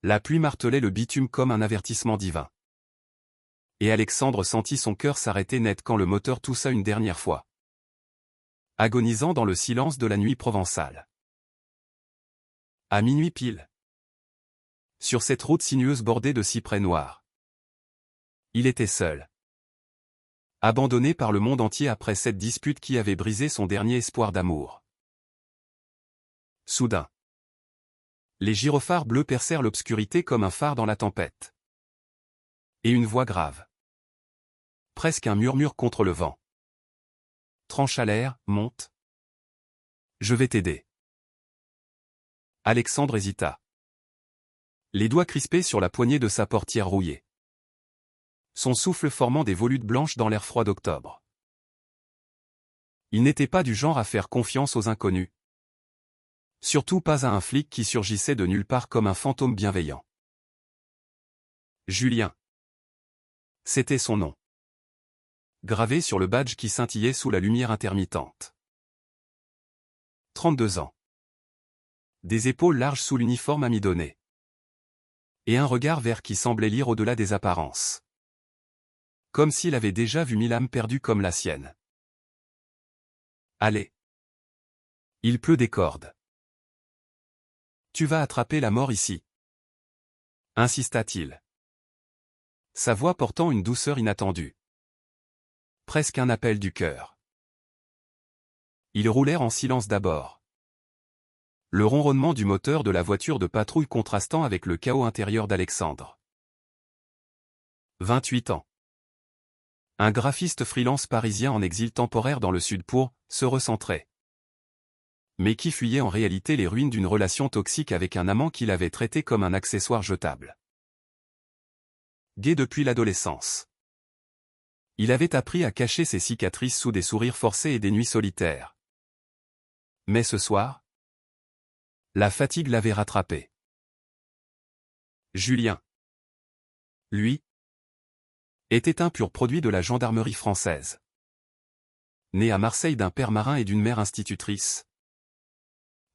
La pluie martelait le bitume comme un avertissement divin. Et Alexandre sentit son cœur s'arrêter net quand le moteur toussa une dernière fois, agonisant dans le silence de la nuit provençale. À minuit pile. Sur cette route sinueuse bordée de cyprès noirs. Il était seul. Abandonné par le monde entier après cette dispute qui avait brisé son dernier espoir d'amour. Soudain. Les gyrophares bleus percèrent l'obscurité comme un phare dans la tempête. Et une voix grave. Presque un murmure contre le vent. Trancha l'air, monte. Je vais t'aider. Alexandre hésita. Les doigts crispés sur la poignée de sa portière rouillée. Son souffle formant des volutes blanches dans l'air froid d'octobre. Il n'était pas du genre à faire confiance aux inconnus. Surtout pas à un flic qui surgissait de nulle part comme un fantôme bienveillant. Julien. C'était son nom. Gravé sur le badge qui scintillait sous la lumière intermittente. 32 ans. Des épaules larges sous l'uniforme amidonné. Et un regard vert qui semblait lire au-delà des apparences. Comme s'il avait déjà vu 1000 âmes perdues comme la sienne. Allez. Il pleut des cordes. Tu vas attraper la mort ici. Insista-t-il. Sa voix portant une douceur inattendue. Presque un appel du cœur. Ils roulèrent en silence d'abord. Le ronronnement du moteur de la voiture de patrouille contrastant avec le chaos intérieur d'Alexandre. 28 ans. Un graphiste freelance parisien en exil temporaire dans le sud pour se recentrer. Mais qui fuyait en réalité les ruines d'une relation toxique avec un amant qu'il avait traité comme un accessoire jetable. Gai depuis l'adolescence. Il avait appris à cacher ses cicatrices sous des sourires forcés et des nuits solitaires. Mais ce soir, la fatigue l'avait rattrapé. Julien. Lui, était un pur produit de la gendarmerie française. Né à Marseille d'un père marin et d'une mère institutrice.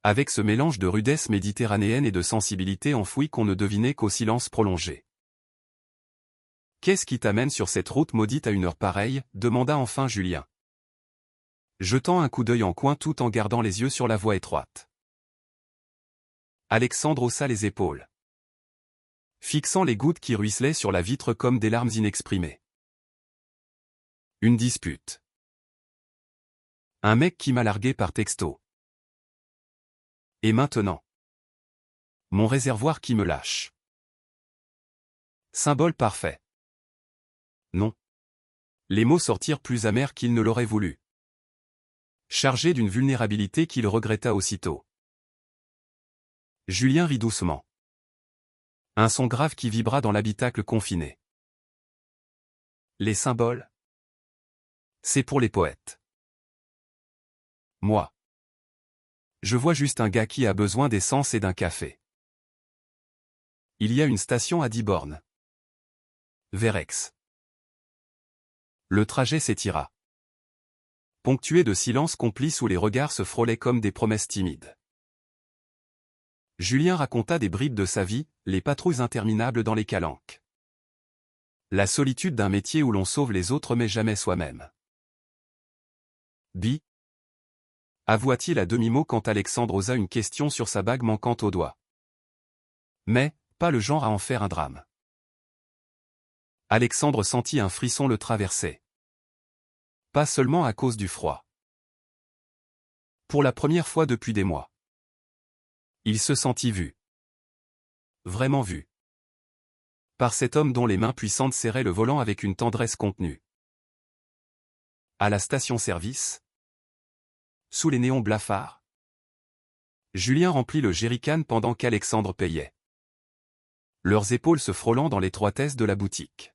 Avec ce mélange de rudesse méditerranéenne et de sensibilité enfouie qu'on ne devinait qu'au silence prolongé. « Qu'est-ce qui t'amène sur cette route maudite à une heure pareille » demanda enfin Julien. Jetant un coup d'œil en coin tout en gardant les yeux sur la voie étroite. Alexandre haussa les épaules. Fixant les gouttes qui ruisselaient sur la vitre comme des larmes inexprimées. Une dispute. Un mec qui m'a largué par texto. Et maintenant, mon réservoir qui me lâche. Symbole parfait. Non. Les mots sortirent plus amers qu'il ne l'aurait voulu. Chargés d'une vulnérabilité qu'il regretta aussitôt. Julien rit doucement. Un son grave qui vibra dans l'habitacle confiné. Les symboles, c'est pour les poètes. Moi, je vois juste un gars qui a besoin d'essence et d'un café. Il y a une station à 10 bornes. Verex. Le trajet s'étira. Ponctué de silence complice où les regards se frôlaient comme des promesses timides. Julien raconta des bribes de sa vie, les patrouilles interminables dans les calanques. La solitude d'un métier où l'on sauve les autres mais jamais soi-même. Bi. Avoua-t-il à demi-mot quand Alexandre osa une question sur sa bague manquante au doigt. Mais, pas le genre à en faire un drame. Alexandre sentit un frisson le traverser. Pas seulement à cause du froid. Pour la première fois depuis des mois. Il se sentit vu. Vraiment vu. Par cet homme dont les mains puissantes serraient le volant avec une tendresse contenue. À la station-service. Sous les néons blafards. Julien remplit le jerrycan pendant qu'Alexandre payait. Leurs épaules se frôlant dans l'étroitesse de la boutique.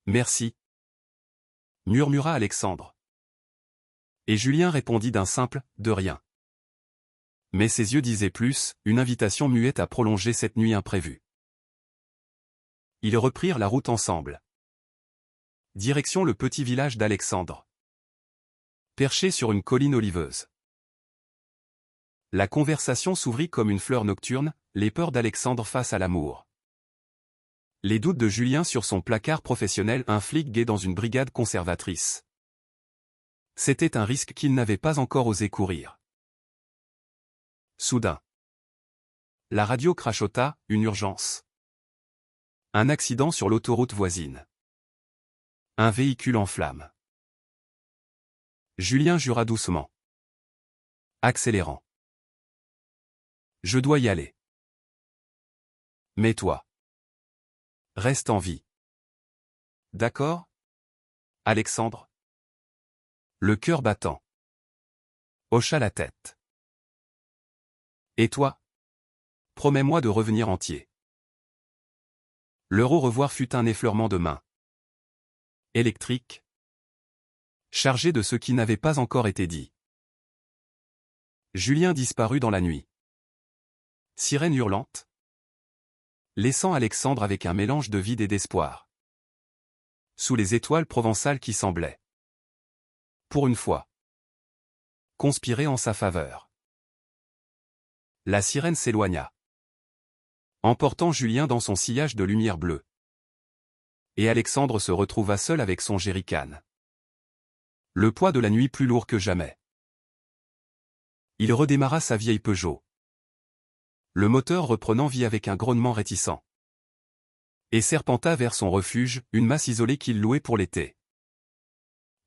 Merci. Murmura Alexandre. Et Julien répondit d'un simple « de rien ». Mais ses yeux disaient plus, une invitation muette à prolonger cette nuit imprévue. Ils reprirent la route ensemble. Direction le petit village d'Alexandre. Perché sur une colline oliveuse. La conversation s'ouvrit comme une fleur nocturne, les peurs d'Alexandre face à l'amour. Les doutes de Julien sur son placard professionnel, un flic gay dans une brigade conservatrice. C'était un risque qu'il n'avait pas encore osé courir. Soudain. La radio crachota, une urgence. Un accident sur l'autoroute voisine. Un véhicule en flammes. Julien jura doucement. Accélérant. Je dois y aller. Mais toi. Reste en vie. D'accord, Alexandre? Le cœur battant. Hocha la tête. Et toi? Promets-moi de revenir entier. Leur au revoir fut un effleurement de main. Électrique. Chargé de ce qui n'avait pas encore été dit. Julien disparut dans la nuit. Sirène hurlante. Laissant Alexandre avec un mélange de vide et d'espoir. Sous les étoiles provençales qui semblaient, pour une fois, conspirer en sa faveur. La sirène s'éloigna, emportant Julien dans son sillage de lumière bleue. Et Alexandre se retrouva seul avec son jerrycan. Le poids de la nuit plus lourd que jamais. Il redémarra sa vieille Peugeot. Le moteur reprenant vie avec un grognement réticent. Et serpenta vers son refuge, une masse isolée qu'il louait pour l'été.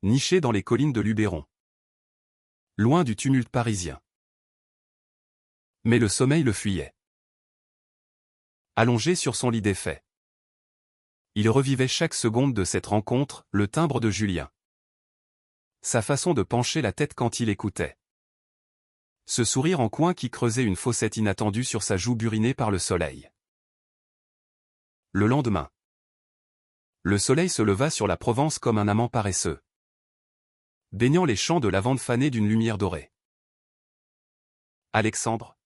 Niché dans les collines de Luberon. Loin du tumulte parisien. Mais le sommeil le fuyait. Allongé sur son lit défait. Il revivait chaque seconde de cette rencontre, le timbre de Julien. Sa façon de pencher la tête quand il écoutait. Ce sourire en coin qui creusait une fossette inattendue sur sa joue burinée par le soleil. Le lendemain. Le soleil se leva sur la Provence comme un amant paresseux. Baignant les champs de lavande fanés d'une lumière dorée. Alexandre.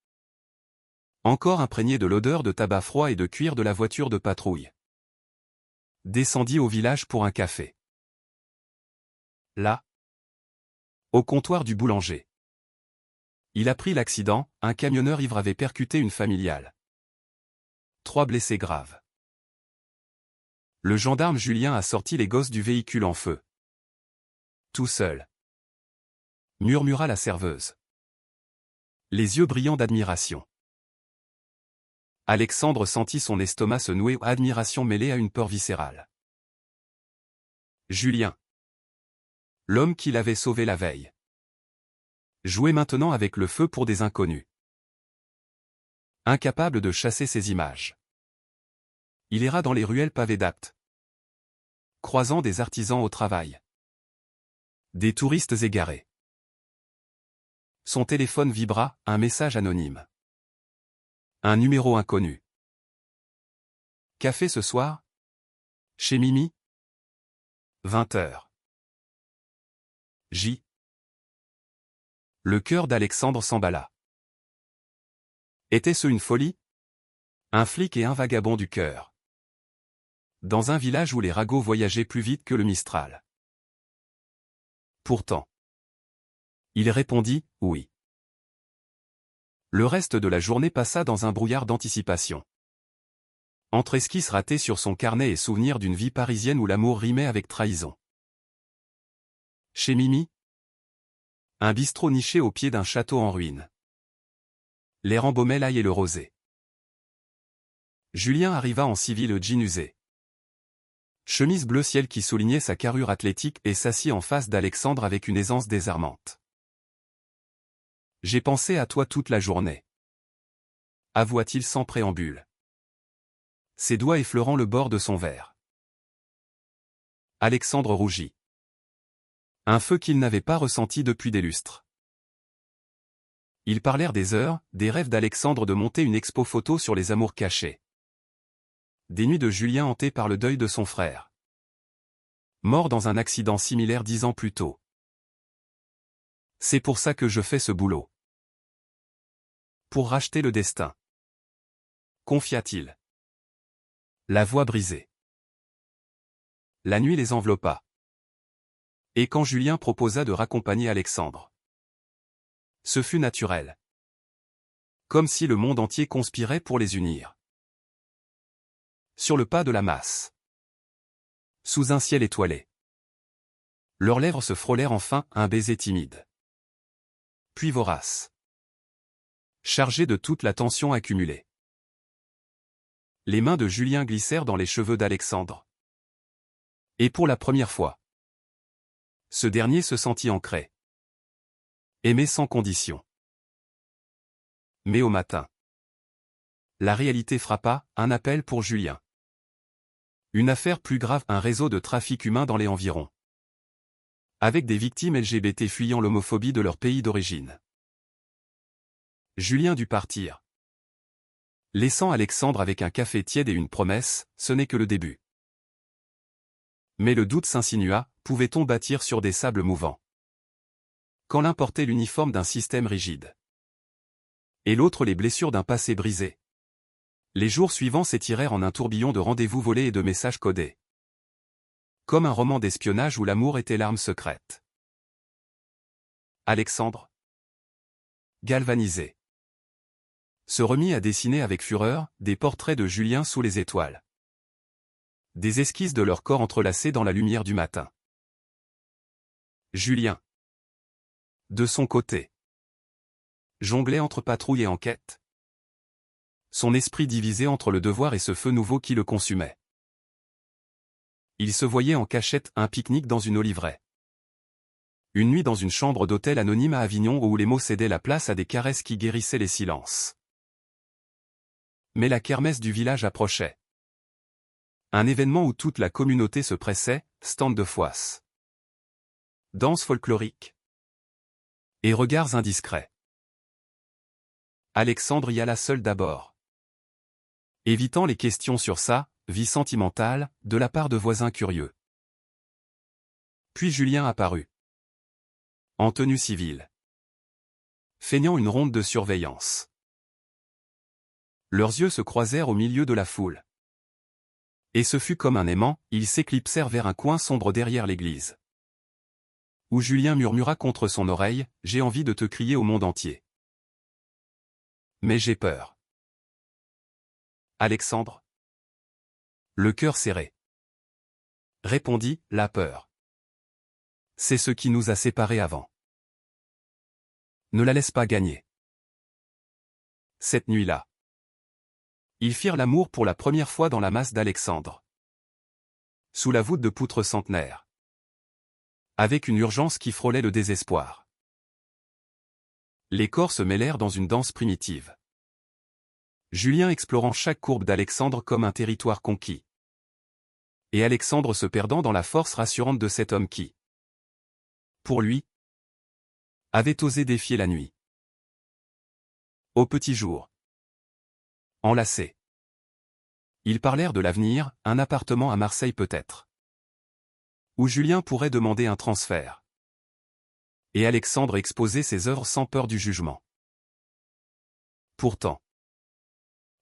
Encore imprégné de l'odeur de tabac froid et de cuir de la voiture de patrouille. Descendit au village pour un café. Là. Au comptoir du boulanger. Il apprit l'accident, un camionneur ivre avait percuté une familiale. 3 blessés graves. Le gendarme Julien a sorti les gosses du véhicule en feu. Tout seul. Murmura la serveuse. Les yeux brillants d'admiration. Alexandre sentit son estomac se nouer, admiration mêlée à une peur viscérale. Julien. L'homme qu'il avait sauvé la veille. Jouait maintenant avec le feu pour des inconnus. Incapable de chasser ces images. Il erra dans les ruelles pavées d'aptes. Croisant des artisans au travail. Des touristes égarés. Son téléphone vibra, un message anonyme. Un numéro inconnu. Café ce soir? Chez Mimi? 20h. J. Le cœur d'Alexandre s'emballa. Était-ce une folie? Un flic et un vagabond du cœur. Dans un village où les ragots voyageaient plus vite que le Mistral. Pourtant. Il répondit, oui. Le reste de la journée passa dans un brouillard d'anticipation. Entre esquisses ratées sur son carnet et souvenirs d'une vie parisienne où l'amour rimait avec trahison. Chez Mimi? Un bistrot niché au pied d'un château en ruine. L'air embaumait l'ail et le rosé. Julien arriva en civil jean usé. Chemise bleu ciel qui soulignait sa carrure athlétique et s'assit en face d'Alexandre avec une aisance désarmante. J'ai pensé à toi toute la journée. Avoua-t-il sans préambule. Ses doigts effleurant le bord de son verre. Alexandre rougit. Un feu qu'il n'avait pas ressenti depuis des lustres. Ils parlèrent des heures, des rêves d'Alexandre de monter une expo photo sur les amours cachés. Des nuits de Julien hantées par le deuil de son frère. Mort dans un accident similaire 10 ans plus tôt. C'est pour ça que je fais ce boulot. Pour racheter le destin. Confia-t-il. La voix brisée. La nuit les enveloppa. Et quand Julien proposa de raccompagner Alexandre. Ce fut naturel. Comme si le monde entier conspirait pour les unir. Sur le pas de la masse. Sous un ciel étoilé. Leurs lèvres se frôlèrent enfin, un baiser timide. Puis vorace. Chargé de toute la tension accumulée. Les mains de Julien glissèrent dans les cheveux d'Alexandre. Et pour la première fois, ce dernier se sentit ancré. Aimé sans condition. Mais au matin, la réalité frappa, un appel pour Julien. Une affaire plus grave, un réseau de trafic humain dans les environs. Avec des victimes LGBT fuyant l'homophobie de leur pays d'origine. Julien dut partir. Laissant Alexandre avec un café tiède et une promesse, ce n'est que le début. Mais le doute s'insinua, pouvait-on bâtir sur des sables mouvants? Quand l'un portait l'uniforme d'un système rigide. Et l'autre les blessures d'un passé brisé. Les jours suivants s'étirèrent en un tourbillon de rendez-vous volés et de messages codés. Comme un roman d'espionnage où l'amour était l'arme secrète. Alexandre, galvanisé, se remit à dessiner avec fureur des portraits de Julien sous les étoiles. Des esquisses de leur corps entrelacés dans la lumière du matin. Julien, de son côté, jonglait entre patrouille et enquête. Son esprit divisé entre le devoir et ce feu nouveau qui le consumait. Il se voyait en cachette, un pique-nique dans une oliveraie. Une nuit dans une chambre d'hôtel anonyme à Avignon où les mots cédaient la place à des caresses qui guérissaient les silences. Mais la kermesse du village approchait. Un événement où toute la communauté se pressait, stand de foisse. Danse folklorique. Et regards indiscrets. Alexandre y alla seul d'abord. Évitant les questions sur sa vie sentimentale, de la part de voisins curieux. Puis Julien apparut. En tenue civile. Feignant une ronde de surveillance. Leurs yeux se croisèrent au milieu de la foule. Et ce fut comme un aimant, ils s'éclipsèrent vers un coin sombre derrière l'église. Où Julien murmura contre son oreille, « J'ai envie de te crier au monde entier. Mais j'ai peur. » Alexandre, le cœur serré, répondit, « La peur. C'est ce qui nous a séparés avant. Ne la laisse pas gagner. » Cette nuit-là, ils firent l'amour pour la première fois dans la masse d'Alexandre. Sous la voûte de poutres centenaires. Avec une urgence qui frôlait le désespoir. Les corps se mêlèrent dans une danse primitive. Julien explorant chaque courbe d'Alexandre comme un territoire conquis. Et Alexandre se perdant dans la force rassurante de cet homme qui, pour lui, avait osé défier la nuit. Au petit jour. Enlacés. Ils parlèrent de l'avenir, un appartement à Marseille peut-être. Où Julien pourrait demander un transfert. Et Alexandre exposait ses œuvres sans peur du jugement. Pourtant,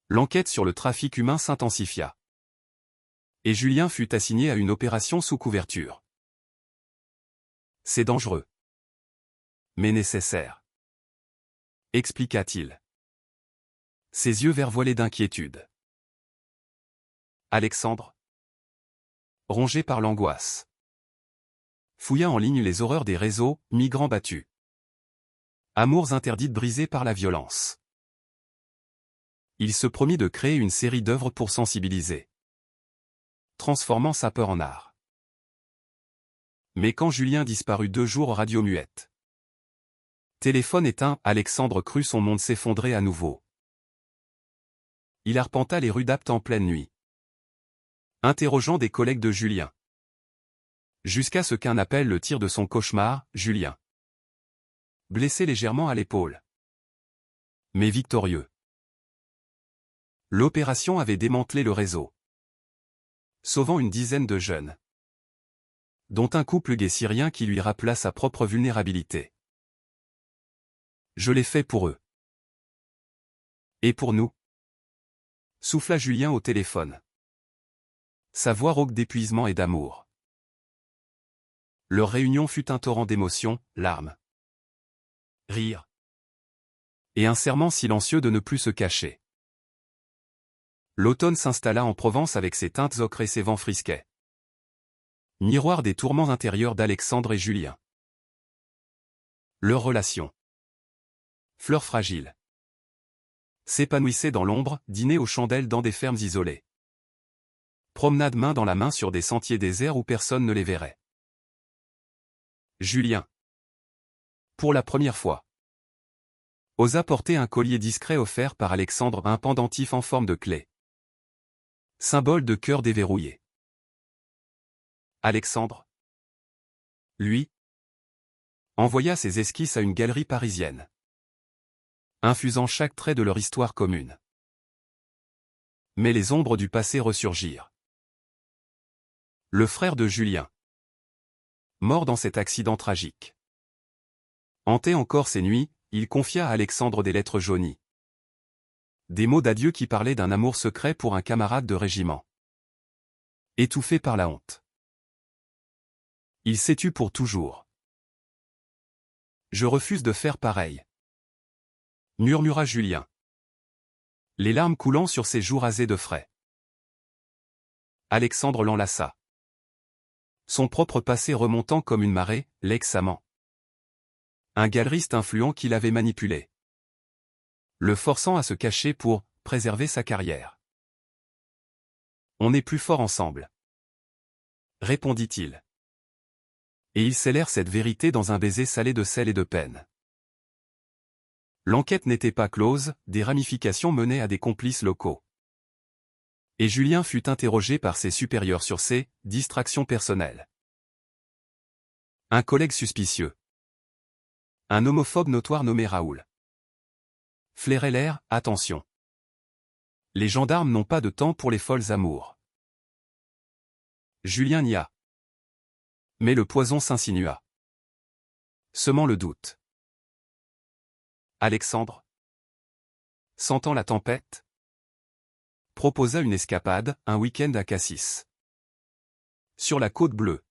l'enquête sur le trafic humain s'intensifia. Et Julien fut assigné à une opération sous couverture. C'est dangereux. Mais nécessaire. Expliqua-t-il. Ses yeux verts voilés d'inquiétude. Alexandre, rongé par l'angoisse, fouilla en ligne les horreurs des réseaux, migrants battus. Amours interdites brisées par la violence. Il se promit de créer une série d'œuvres pour sensibiliser. Transformant sa peur en art. Mais quand Julien disparut 2 jours radio muette. Téléphone éteint, Alexandre crut son monde s'effondrer à nouveau. Il arpenta les rues d'Apt en pleine nuit. Interrogeant des collègues de Julien. Jusqu'à ce qu'un appel le tire de son cauchemar, Julien. Blessé légèrement à l'épaule. Mais victorieux. L'opération avait démantelé le réseau. Sauvant une dizaine de jeunes. Dont un couple gay syrien qui lui rappela sa propre vulnérabilité. Je l'ai fait pour eux. Et pour nous. Souffla Julien au téléphone. Sa voix rauque d'épuisement et d'amour. Leur réunion fut un torrent d'émotions, larmes. Rire. Et un serment silencieux de ne plus se cacher. L'automne s'installa en Provence avec ses teintes ocre et ses vents frisquets. Miroir des tourments intérieurs d'Alexandre et Julien. Leur relation. Fleur fragile. S'épanouissait dans l'ombre, dîner aux chandelles dans des fermes isolées. Promenade main dans la main sur des sentiers déserts où personne ne les verrait. Julien. Pour la première fois. Osa porter un collier discret offert par Alexandre, un pendentif en forme de clé. Symbole de cœur déverrouillé. Alexandre, lui, envoya ses esquisses à une galerie parisienne, infusant chaque trait de leur histoire commune. Mais les ombres du passé ressurgirent. Le frère de Julien, mort dans cet accident tragique. Hantait encore ses nuits, il confia à Alexandre des lettres jaunies. Des mots d'adieu qui parlaient d'un amour secret pour un camarade de régiment. Étouffé par la honte. Il s'est tu pour toujours. Je refuse de faire pareil. Murmura Julien. Les larmes coulant sur ses joues rasées de frais. Alexandre l'enlaça. Son propre passé remontant comme une marée, l'ex-amant. Un galeriste influent qui l'avait manipulé. Le forçant à se cacher pour préserver sa carrière. On est plus fort ensemble. Répondit-il. Et ils scellèrent cette vérité dans un baiser salé de sel et de peine. L'enquête n'était pas close, des ramifications menaient à des complices locaux. Et Julien fut interrogé par ses supérieurs sur ses distractions personnelles. Un collègue suspicieux. Un homophobe notoire nommé Raoul. Flairait l'air, attention. Les gendarmes n'ont pas de temps pour les folles amours. Julien nia. Mais le poison s'insinua, semant le doute. Alexandre, sentant la tempête, proposa une escapade, un week-end à Cassis. Sur la côte bleue,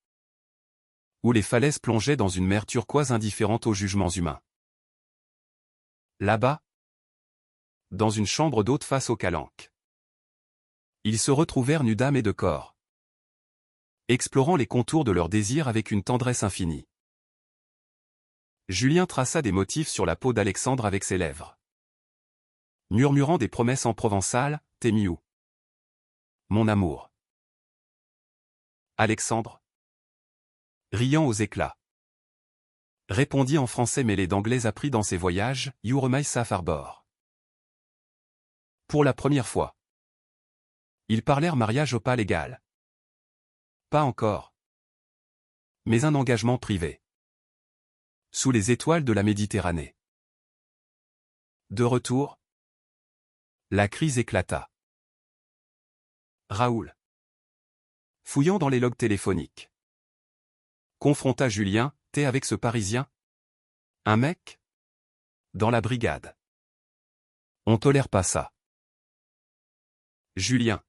où les falaises plongeaient dans une mer turquoise indifférente aux jugements humains. Là-bas, dans une chambre d'hôte face aux calanques, ils se retrouvèrent nus d'âme et de corps, explorant les contours de leurs désirs avec une tendresse infinie. Julien traça des motifs sur la peau d'Alexandre avec ses lèvres. Murmurant des promesses en provençal, « T'aimiou » mon amour. Alexandre, riant aux éclats, répondit en français mêlé d'anglais appris dans ses voyages, « You remay sa farbor ». Pour la première fois. Ils parlèrent mariage au pas légal. Pas encore. Mais un engagement privé. Sous les étoiles de la Méditerranée. De retour, la crise éclata. Raoul, fouillant dans les logs téléphoniques, confronta Julien, « T'es avec ce Parisien? Un mec? Dans la brigade. On tolère pas ça. » Julien,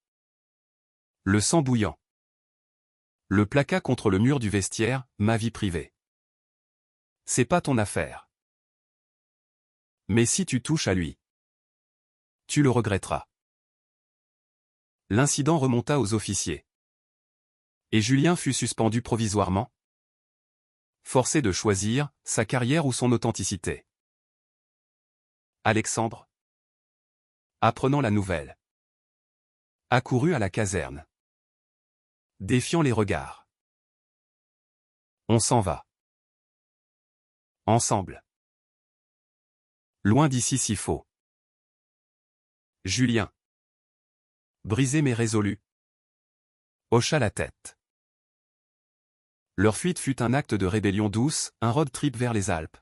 le sang bouillant, le plaqua contre le mur du vestiaire, « Ma vie privée. C'est pas ton affaire. Mais si tu touches à lui, tu le regretteras. » L'incident remonta aux officiers. Et Julien fut suspendu provisoirement, forcé de choisir sa carrière ou son authenticité. Alexandre, apprenant la nouvelle, accourut à la caserne, défiant les regards. On s'en va. Ensemble. Loin d'ici s'il faut. Julien, brisé mais résolu, hocha la tête. Leur fuite fut un acte de rébellion douce, un road trip vers les Alpes,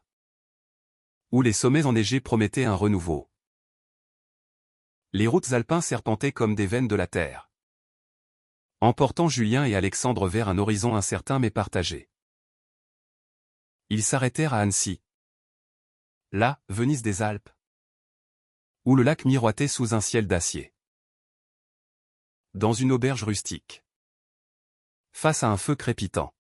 où les sommets enneigés promettaient un renouveau. Les routes alpins serpentaient comme des veines de la terre, emportant Julien et Alexandre vers un horizon incertain mais partagé. Ils s'arrêtèrent à Annecy. Là, Venise des Alpes, où le lac miroitait sous un ciel d'acier. Dans une auberge rustique, face à un feu crépitant,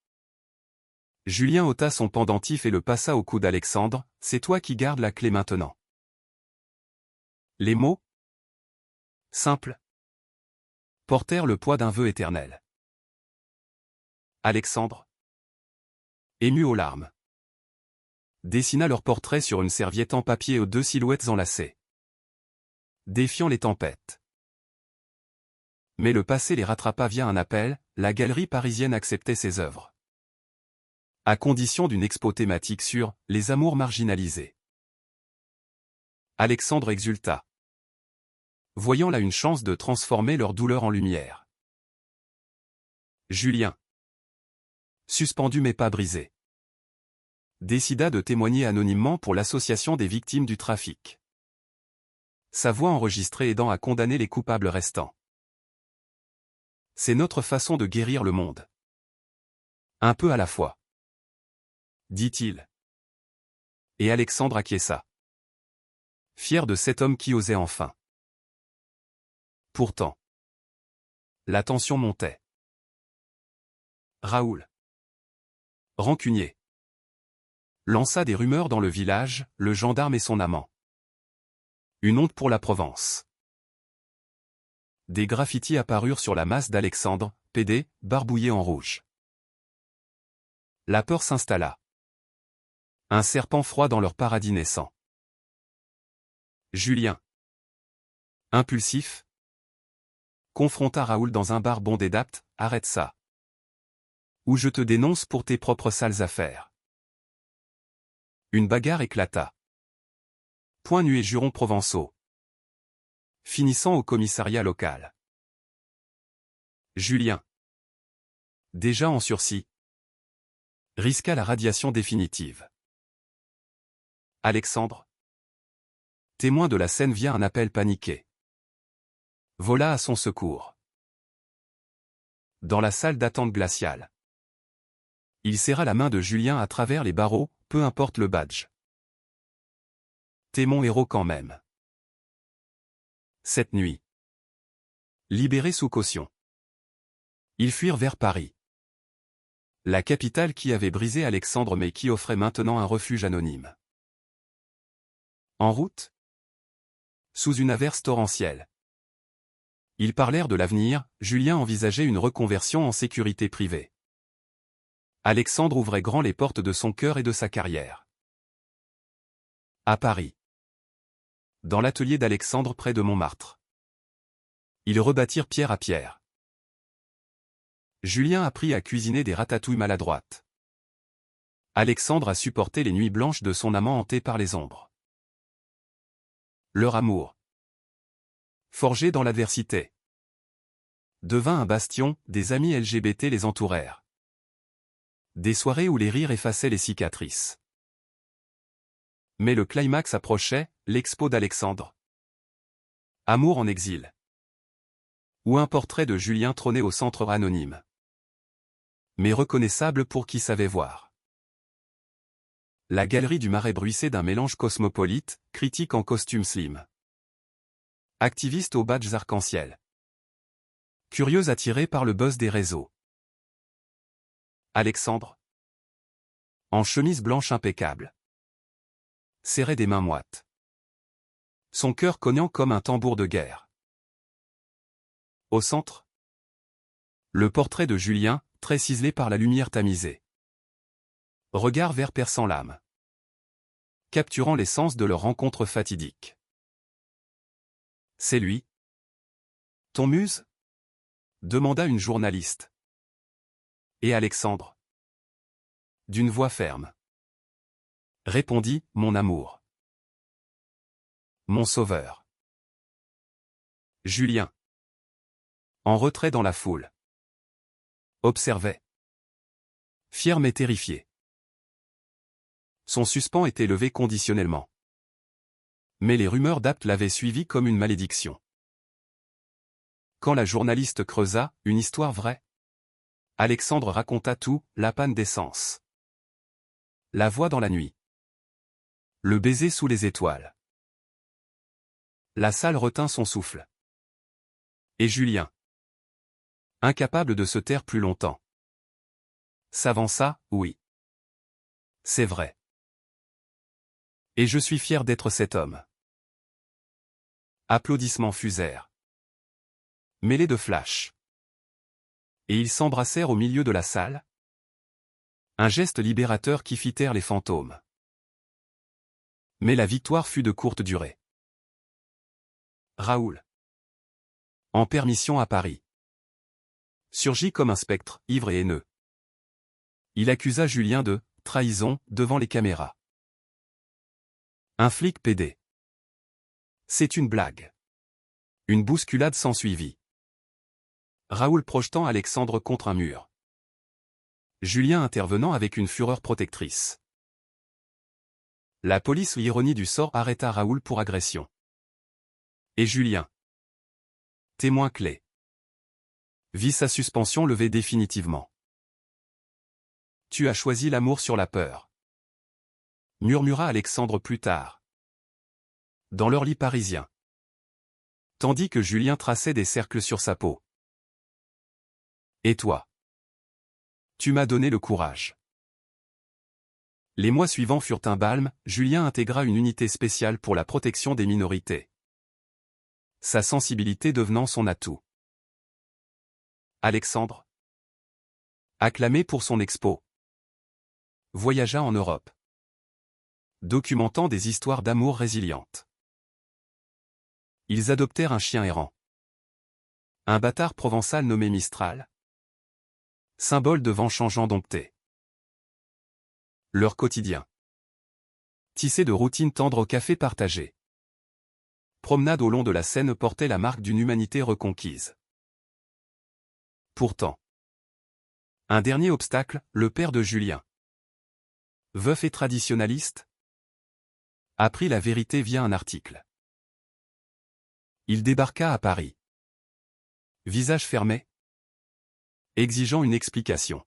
Julien ôta son pendentif et le passa au cou d'Alexandre, « C'est toi qui gardes la clé maintenant. Les mots, simples, portèrent le poids d'un vœu éternel. Alexandre, ému aux larmes, dessina leur portrait sur une serviette en papier aux deux silhouettes enlacées, défiant les tempêtes. Mais le passé les rattrapa via un appel, la galerie parisienne acceptait ses œuvres, à condition d'une expo thématique sur « les amours marginalisés ». Alexandre exulta, voyant là une chance de transformer leur douleur en lumière. Julien, suspendu mais pas brisé, décida de témoigner anonymement pour l'association des victimes du trafic, sa voix enregistrée aidant à condamner les coupables restants. C'est notre façon de guérir le monde. Un peu à la fois, dit-il. Et Alexandre acquiesça, fier de cet homme qui osait enfin. Pourtant, la tension montait. Raoul, rancunier, lança des rumeurs dans le village, le gendarme et son amant. Une honte pour la Provence. Des graffitis apparurent sur la masse d'Alexandre, PD, barbouillé en rouge. La peur s'installa. Un serpent froid dans leur paradis naissant. Julien, impulsif, confronta Raoul dans un bar bondé d'aptes, « Arrête ça. Ou je te dénonce pour tes propres sales affaires. » Une bagarre éclata. Poings nus et jurons provençaux, finissant au commissariat local. Julien, déjà en sursis, risqua la radiation définitive. Alexandre, témoin de la scène via un appel paniqué, vola à son secours. Dans la salle d'attente glaciale, il serra la main de Julien à travers les barreaux, peu importe le badge. T'es mon héros quand même. Cette nuit, libérés sous caution, ils fuirent vers Paris, la capitale qui avait brisé Alexandre mais qui offrait maintenant un refuge anonyme. En route, sous une averse torrentielle, ils parlèrent de l'avenir. Julien envisageait une reconversion en sécurité privée. Alexandre ouvrait grand les portes de son cœur et de sa carrière. À Paris, dans l'atelier d'Alexandre près de Montmartre, ils rebâtirent pierre à pierre. Julien apprit à cuisiner des ratatouilles maladroites. Alexandre a supporté les nuits blanches de son amant hanté par les ombres. Leur amour, forgé dans l'adversité, devint un bastion. Des amis LGBT les entourèrent. Des soirées où les rires effaçaient les cicatrices. Mais le climax approchait, l'expo d'Alexandre. Amour en exil. Ou un portrait de Julien trônait au centre anonyme, mais reconnaissable pour qui savait voir. La galerie du Marais bruissait d'un mélange cosmopolite, critique en costume slim, activiste aux badges arc-en-ciel, curieuse attirée par le buzz des réseaux. Alexandre, en chemise blanche impeccable, serrait des mains moites, son cœur cognant comme un tambour de guerre. Au centre, le portrait de Julien, très ciselé par la lumière tamisée. Regard vert perçant l'âme, capturant l'essence de leur rencontre fatidique. C'est lui, ton muse ? Demanda une journaliste. Et Alexandre, d'une voix ferme, répondit, mon amour. Mon sauveur. Julien, en retrait dans la foule, observait, fier mais terrifié. Son suspens était levé conditionnellement. Mais les rumeurs d'Apt l'avaient suivi comme une malédiction. Quand la journaliste creusa, une histoire vraie, Alexandre raconta tout, la panne d'essence, la voix dans la nuit, le baiser sous les étoiles. La salle retint son souffle. Et Julien, incapable de se taire plus longtemps, s'avança, oui. C'est vrai. Et je suis fier d'être cet homme. Applaudissements fusèrent. Mêlés de flash. Et ils s'embrassèrent au milieu de la salle. Un geste libérateur qui fit taire les fantômes. Mais la victoire fut de courte durée. Raoul, en permission à Paris, surgit comme un spectre, ivre et haineux. Il accusa Julien de trahison devant les caméras. Un flic PD. C'est une blague. Une bousculade s'ensuivit. Raoul projetant Alexandre contre un mur. Julien intervenant avec une fureur protectrice. La police, l'ironie du sort, arrêta Raoul pour agression. Et Julien, témoin clé, vit sa suspension levée définitivement. Tu as choisi l'amour sur la peur, murmura Alexandre plus tard, dans leur lit parisien, tandis que Julien traçait des cercles sur sa peau. Et toi? Tu m'as donné le courage. Les mois suivants furent un balme, Julien intégra une unité spéciale pour la protection des minorités. Sa sensibilité devenant son atout. Alexandre, acclamé pour son expo, voyagea en Europe, documentant des histoires d'amour résilientes. Ils adoptèrent un chien errant. Un bâtard provençal nommé Mistral, symbole de vent changeant dompté. Leur quotidien. Tissé de routines tendres au café partagé. Promenade au long de la Seine portait la marque d'une humanité reconquise. Pourtant, un dernier obstacle, le père de Julien, veuf et traditionnaliste, apprit la vérité via un article. Il débarqua à Paris. Visage fermé, exigeant une explication.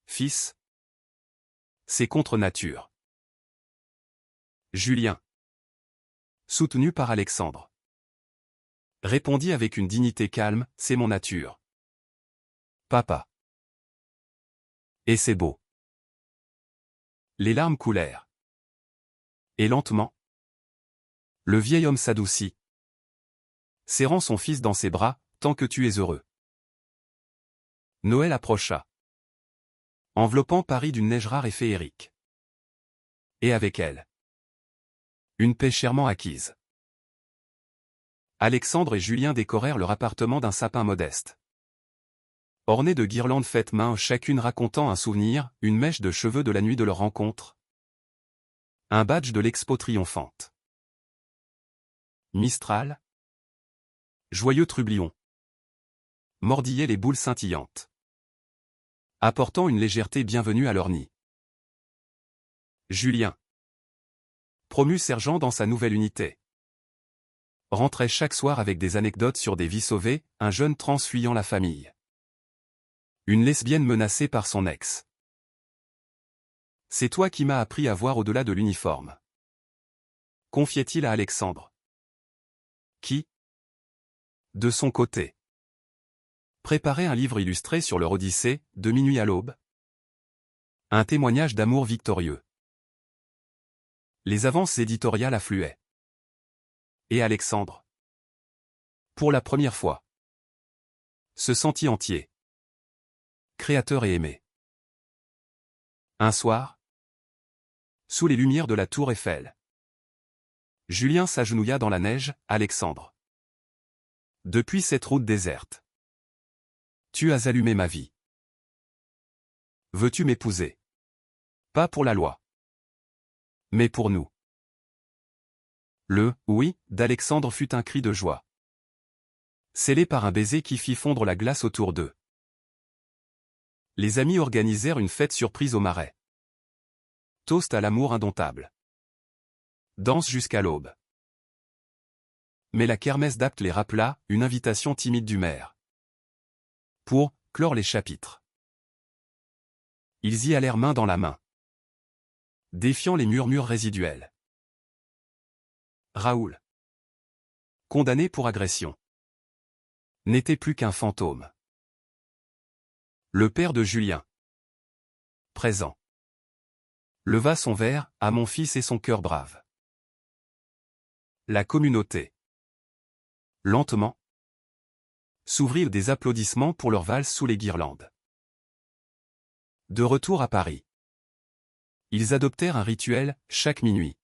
Fils, c'est contre nature. Julien, soutenu par Alexandre, répondit avec une dignité calme, c'est mon nature. Papa. Et c'est beau. Les larmes coulèrent. Et lentement, le vieil homme s'adoucit, serrant son fils dans ses bras, tant que tu es heureux. Noël approcha, enveloppant Paris d'une neige rare et féerique. Et avec elle, une paix chèrement acquise. Alexandre et Julien décorèrent leur appartement d'un sapin modeste, orné de guirlandes faites main, chacune racontant un souvenir, une mèche de cheveux de la nuit de leur rencontre, un badge de l'expo triomphante. Mistral, joyeux trublion, mordillait les boules scintillantes, apportant une légèreté bienvenue à leur nid. Julien, promu sergent dans sa nouvelle unité, rentrait chaque soir avec des anecdotes sur des vies sauvées, un jeune trans fuyant la famille, une lesbienne menacée par son ex. C'est toi qui m'as appris à voir au-delà de l'uniforme, confiait-il à Alexandre, qui, de son côté, préparait un livre illustré sur leur Odyssée, de minuit à l'aube. Un témoignage d'amour victorieux. Les avances éditoriales affluaient. Et Alexandre, pour la première fois, se sentit entier, créateur et aimé. Un soir, sous les lumières de la tour Eiffel, Julien s'agenouilla dans la neige, Alexandre. Depuis cette route déserte, tu as allumé ma vie. Veux-tu m'épouser? Pas pour la loi, mais pour nous. Le « oui » d'Alexandre fut un cri de joie, scellé par un baiser qui fit fondre la glace autour d'eux. Les amis organisèrent une fête surprise au Marais. Toast à l'amour indomptable. Danse jusqu'à l'aube. Mais la kermesse d'Apt les rappela, une invitation timide du maire. Pour clore les chapitres. Ils y allèrent main dans la main, défiant les murmures résiduels. Raoul, condamné pour agression, n'était plus qu'un fantôme. Le père de Julien, présent, leva son verre, à mon fils et son cœur brave. La communauté. Lentement. S'ouvrirent des applaudissements pour leur valse sous les guirlandes. De retour à Paris. Ils adoptèrent un rituel, chaque minuit.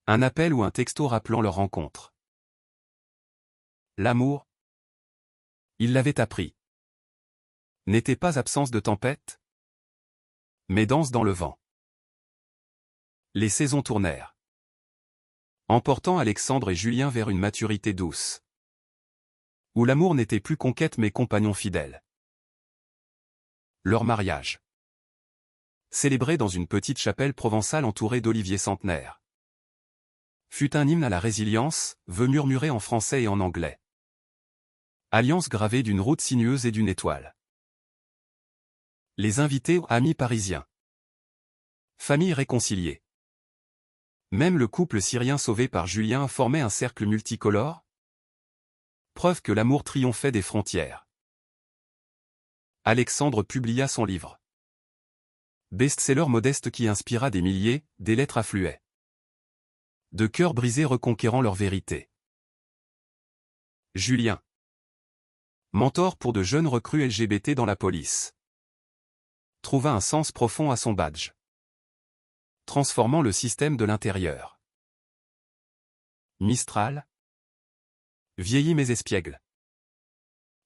Un appel ou un texto rappelant leur rencontre. L'amour, ils l'avaient appris, n'était pas absence de tempête, mais danse dans le vent. Les saisons tournèrent, emportant Alexandre et Julien vers une maturité douce, où l'amour n'était plus conquête mais compagnon fidèle. Leur mariage, célébré dans une petite chapelle provençale entourée d'oliviers centenaires, fut un hymne à la résilience, vœux murmurés en français et en anglais. Alliance gravée d'une route sinueuse et d'une étoile. Les invités, amis parisiens. Famille réconciliée. Même le couple syrien sauvé par Julien formait un cercle multicolore. Preuve que l'amour triomphait des frontières. Alexandre publia son livre. Best-seller modeste qui inspira des milliers, des lettres affluaient. De cœurs brisés reconquérant leur vérité. Julien. Mentor pour de jeunes recrues LGBT dans la police. Trouva un sens profond à son badge. Transformant le système de l'intérieur. Mistral. Vieillis mais espiègles.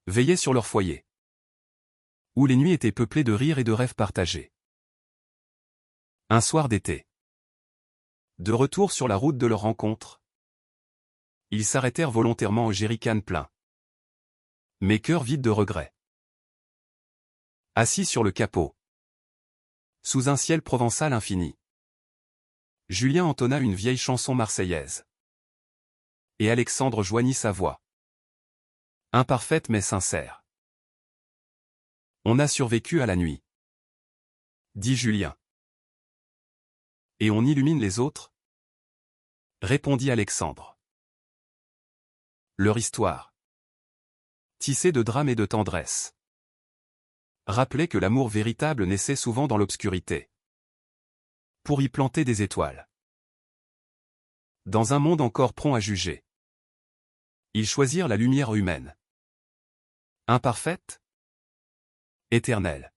Veillaient sur leur foyer. Où les nuits étaient peuplées de rires et de rêves partagés. Un soir d'été. De retour sur la route de leur rencontre. Ils s'arrêtèrent volontairement au jerrycan plein. Mais cœur vide de regrets. Assis sur le capot. Sous un ciel provençal infini. Julien entonna une vieille chanson marseillaise. Et Alexandre joignit sa voix. Imparfaite mais sincère. On a survécu à la nuit. Dit Julien. Et on illumine les autres? Répondit Alexandre. Leur histoire. Tissée de drame et de tendresse. Rappelait que l'amour véritable naissait souvent dans l'obscurité. Pour y planter des étoiles. Dans un monde encore prompt à juger. Ils choisirent la lumière humaine. Imparfaite? Éternelle.